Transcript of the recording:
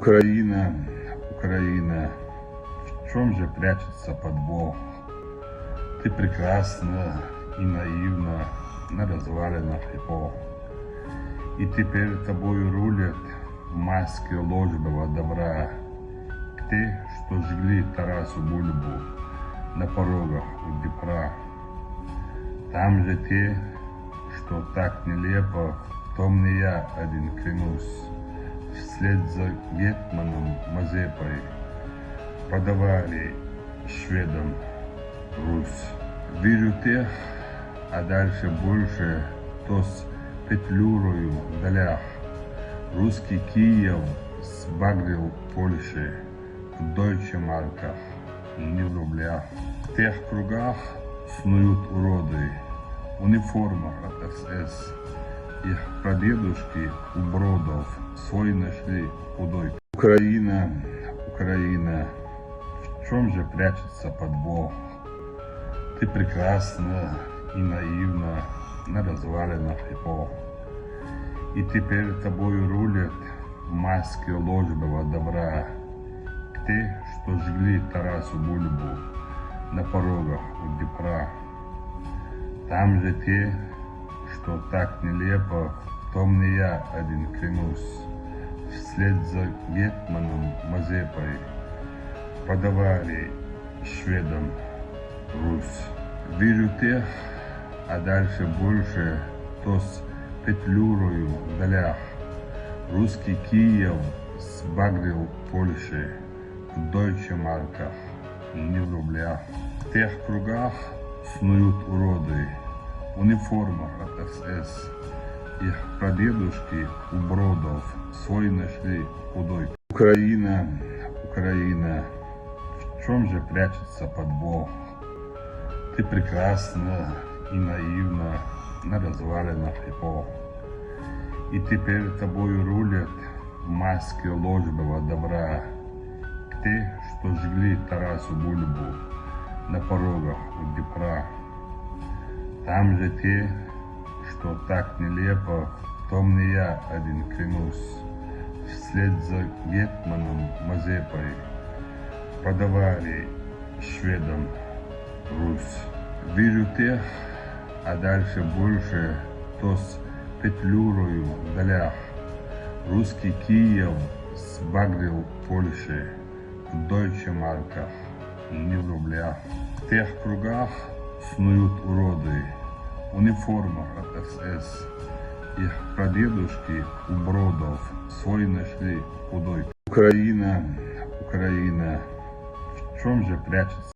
Украина, Украина, в чем же прячется подвох? Ты прекрасна и наивна на развалинах эпох. И теперь тобою рулят маски ложного добра. Те, что жгли Тарасу Бульбу на порогах у Днепра. Там же те, что так нелепо, в том не я один клянусь, вслед за гетманом Мазепой подавали шведам Русь. Вижу тех, а дальше больше, то с Петлюрою в долях. Русский Киев сбагрил Польши в дойче-марках, не в рублях. В тех кругах снуют уроды в униформах от СС. Их прадедушки у Бродов свой нашли худой. Украина, Украина, в чем же прячется подвох? Ты прекрасна и наивна на развалинах эпох. И теперь тобою рулят маски ложного добра. Те, что жгли Тарасу Бульбу на порогах у Днепра. Там же те, что так нелепо, в том не я один клянусь, вслед за гетманом Мазепой подавали шведам Русь. Вижу тех, а дальше больше, то с Петлюрою в долях. Русский Киев сбагрил Польши в дойче-марках, не в рублях. В тех кругах снуют уроды в униформах от СС. Их прадедушки у Бродов свой нашли худой. Украина, Украина, в чем же прячется подвох? Ты прекрасна и наивна на развалинах эпох. И теперь тобою рулят маски ложного добра. Те, что жгли Тарасу Бульбу на порогах у Днепра. Там же те, что так нелепо, в том не я один клянусь, вслед за гетманом Мазепой подавали шведам Русь. Вижу тех, а дальше больше, то с Петлюрою в долях. Русский Киев сбагрил Польши в дойче-марках, не в рублях. В тех кругах снуют уроды в униформах от СС. Их прадедушки у Бродов свой нашли худой. Украина, Украина, в чем же прячется